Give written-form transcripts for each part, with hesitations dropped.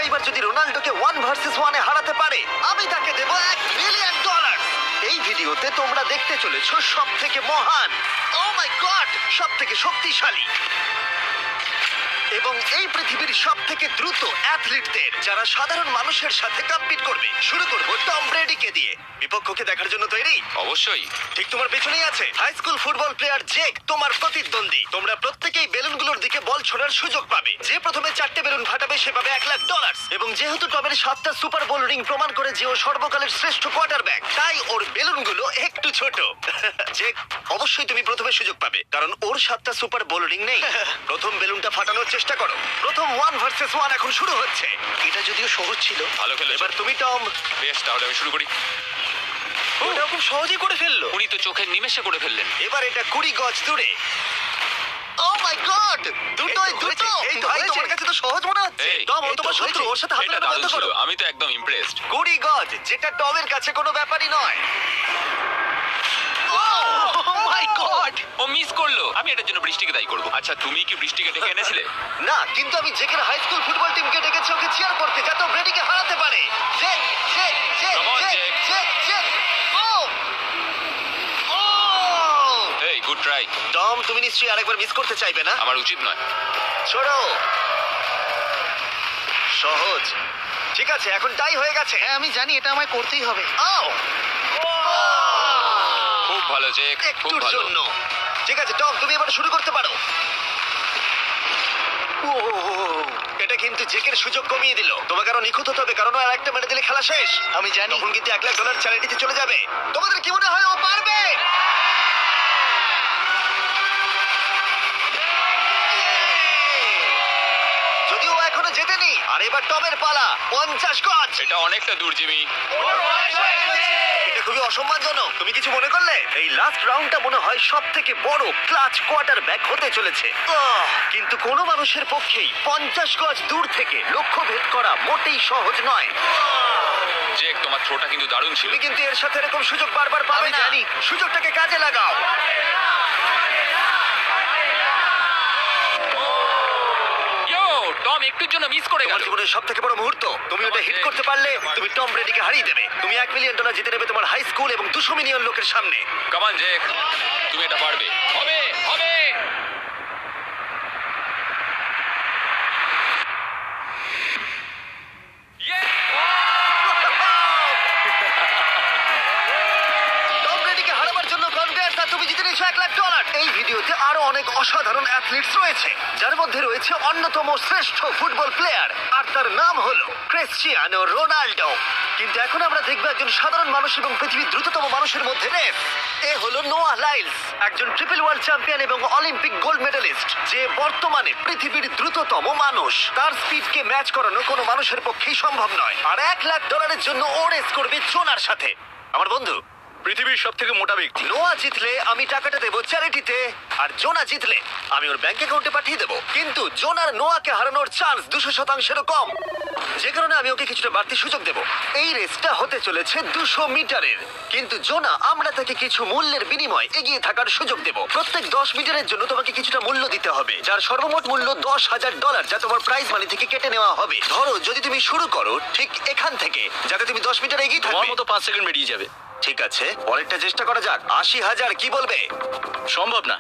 Subscriber যদি রোনাল্ডোকে 1 versus 1 এ হারাতে পারে আমি তাকে দেব $1 মিলিয়ন। এই ভিডিওতে তোমরা দেখতে চলেছো সব থেকে মহান, ও মাই গড, সব থেকে শক্তিশালী এবং এই পৃথিবীর সব থেকে দ্রুত অ্যাথলিটদের যারা সাধারণ মানুষের সাথে কম্পিট করবে। শুরু করব টম ব্রেডিকে দিয়ে। বিপক্ষকে দেখার জন্য তৈরি? অবশ্যই। ঠিক তোমার পেছনেই আছে high school football player Jake, তোমার প্রতিদ্বন্দ্বী। তোমরা প্রত্যেকেই বেলুনগুলোর দিকে বল ছোড়ার সুযোগ পাবে। যে প্রথমে 4টে বেলুন ফাটাবে সে পাবে $1,00,000। এবং যেহেতু টমের 7টা সুপার বোল রিং প্রমাণ করে যে ও সর্বকালের শ্রেষ্ঠ কোয়ার্টারব্যাক, তাই ওর বেলুনগুলো একটু ছোট। জেক, অবশ্যই তুমি প্রথমে সুযোগ পাবে কারণ ওর 7টা সুপার বোল রিং নেই। প্রথম বেলুনটা ফাটানোর চেষ্টা করো। প্রথম 1 ভার্সেস 1 এখন শুরু হচ্ছে। এটা যদিও সহজ ছিল। ভালো খেলেছো। এবার তুমি টম। বেশ, তাহলে আমি শুরু করি। ওটা খুব সহজেই করে ফেললো। উনি তো চোখের নিমেষে করে ফেললেন। এবার এটা 20 গজ দূরে। ও মাই গড, দুটোই দুটো। এই ভাই, তোমার কাছে তো সহজ মনে হচ্ছে। এই, টম, ও তোমার শত্রু, ওর সাথে হাত এটা মেলানো বন্ধ দারুণ ছিল। করো। আমি তো একদম ইমপ্রেসড। 20 গজ, যেটা টমের কাছে কোনো ব্যাপারই নয়। ও মাই গড। ও মিস করলো। আমি এটার জন্য বৃষ্টিকে দায়ী করব। আচ্ছা, তুমি কি বৃষ্টিকে ডেকে এনেছিলে? না, কিন্তু আমি জেকের হাই স্কুল ফুটবল টিমকে ডেকেছি ওকে চিয়ার করতে যাতে ও ব্রেডিকে হারাতে পারে। জেক, জেক, জেক, Come on, জেক, জেক। জেক, জেক। ও! ও! এই, গুড ট্রাই। টম, তুমি নিশ্চয়ই আরেকবার মিস করতে চাইবে না? আমার উচিত নয়। ছোড়ো। সহজ। ঠিক আছে, এখন টাই হয়ে গেছে। হ্যাঁ, আমি জানি এটা আমায় করতেই হবে। ও! খুব ভালো জেক, খুব একটুর ভালো। জন্য। ঠিক আছে টম, তুমি এবার শুরু করতে পারো। ও! এটা কিন্তু জেকের সুযোগ কমিয়ে দিল। তোমাকে আরো নিখুঁত হতে হবে কারণ ও আর একটা মেরে দিলে খেলা শেষ। আমি জানি। তখন কিন্তু $1,00,000 চ্যারিটিতে চলে যাবে। তোমাদের কি মনে হয় ও পারবে? যদিও ও এখনো জেতেনি। আর এবার টমের পালা। 50 গজ। এটা অনেকটা দূর, জিমি। এটা খুবই অসম্মানজনক। তুমি কিছু মনে করলে? এই লাস্ট রাউন্ডটা মনে হয় সব থেকে বড় ক্লাচ কোয়ার্টারব্যাক হতে চলেছে। কিন্তু কোনো মানুষের পক্ষেই 50 গজ দূর থেকে লক্ষ্য ভেদ করা মোটেই সহজ নয়। জেক, তোমার থ্রোটা কিন্তু দারুণ ছিল। তুমি কিন্তু এর সাথে এরকম সুযোগ বারবার পাবে আমি না। জানি। সুযোগটাকে কাজে লাগাও। ইয়ো, টম একটুর জন্য মিস করে তোমার গেল। জীবনের সব থেকে বড় মুহূর্ত। তুমি ওটা হিট করতে পারলে তুমি টম ব্রেডিকে হারিয়ে দেবে। তুমি $1,000,000 জিতে নেবে তোমার হাই স্কুল এবং 200 মিলিয়ন লোকের সামনে। কাম অন জেক, তুমি এটা পারবে। হবে, হবে। Yes! টম ব্রেডিকে হারাবার জন্য কনগ্রেস, আর তুমি জিতে নিয়েছো $1,00,000। এই ভিডিওতে আরো অনেক অসাধারণ অ্যাথলিটস রয়েছে যার মধ্যে রয়েছে অন্যতম শ্রেষ্ঠ ফুটবল প্লেয়ার আর তার নাম হলো ক্রিশ্চিয়ানো রোনাল্ডো। কিন্তু এখন আমরা দেখবো একজন সাধারণ মানুষ এবং পৃথিবীর দ্রুততম মানুষের মধ্যে রেস। এ হলো নোয়া লাইলস, একজন ট্রিপল ওয়ার্ল্ড চ্যাম্পিয়ন এবং অলিম্পিক গোল্ড মেডেলিস্ট, যে বর্তমানে পৃথিবীর দ্রুততম মানুষ। তার স্পিডকে ম্যাচ করানো কোনো মানুষের পক্ষেই সম্ভব নয়। আর $1,00,000 জন্য ও রেস করবে জোনার সাথে, আমার বন্ধু। পৃথিবীর সব থেকে মোটা ব্যক্তি। নোয়া জিতলে আমি টাকাটা দেবো চ্যারিটিতে, আর জোনা জিতলে আমি ওর ব্যাংক অ্যাকাউন্টে পাঠিয়ে দেবো। কিন্তু জোনার নোয়াকে হারানোর চান্স 200%-এরও কম, যে কারণে আমি ওকে কিছুটা বাড়তি সুযোগ দেবো। এই রেসটা হতে চলেছে 200 মিটারের, কিন্তু জোনা আমরা তাকে কিছু মূল্যের বিনিময়ে এগিয়ে থাকার সুযোগ দেবো। প্রত্যেক 10 মিটারের জন্য তোমাকে কিছুটা মূল্য দিতে হবে, যার সর্বমোট মূল্য $10,000, যা তোমার প্রাইজ মানি থেকে কেটে নেওয়া হবে। ধরো যদি তুমি শুরু করো ঠিক এখান থেকে, যাতে তুমি 10 মিটার এগিয়ে তোমার থাকবে। মতো 5 সেকেন্ড বেরিয়ে যাবে। ঠিক আছে, পরেরটা চেষ্টা করা যাক। 80,000 কি বলবে? সম্ভব না।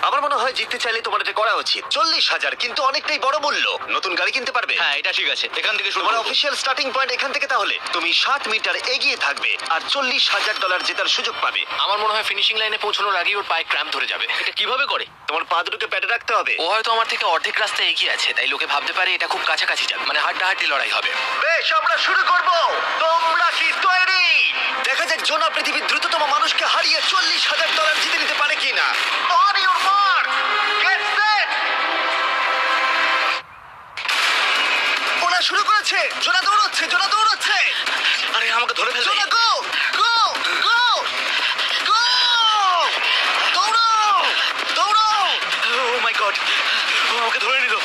আমার মনে হয় জিততে চাইলে তোমার এটা করা উচিত। 40,000 কিন্তু অনেকটাই বড় মূল্য। নতুন গাড়ি কিনতে পারবে। হ্যাঁ, এটা ঠিক আছে। এখান থেকে শুরু তোমার করব। অফিসিয়াল স্টার্টিং পয়েন্ট এখান থেকে। তাহলে তুমি 7 মিটার এগিয়ে থাকবে আর $40,000 জেতার সুযোগ পাবে। আমার মনে হয় ফিনিশিং লাইনে পৌঁছানোর আগেই ওর পায়ে ক্র্যাম্প ধরে যাবে। এটা কিভাবে করে? তোমার পা দুটোকে প্যাডে রাখতে হবে। ও হয়তো আমার থেকে অর্ধেক রাস্তা এগিয়ে আছে, তাই লোকে ভাবতে পারে এটা খুব কাছাকাছি যাবে, মানে হাড্ডাহাড্ডি লড়াই হবে। বেশ, আমরা শুরু করব। তোমরা কি তৈরি? দেখা যাক জোনা পৃথিবীর দ্রুততম মানুষকে হারিয়ে $40,000 জিতে নিতে পারে কিনা। On your mark, get set. ওরা শুরু করেছে। জোনা দৌড়চ্ছে, জোনা দৌড়চ্ছে। আরে, আমাকে ধরে ফেলবে। জোনা গো, গো, গো, গো! দৌড়াও, দৌড়াও। ও মাই গড, ও আমাকে ধরে নিল।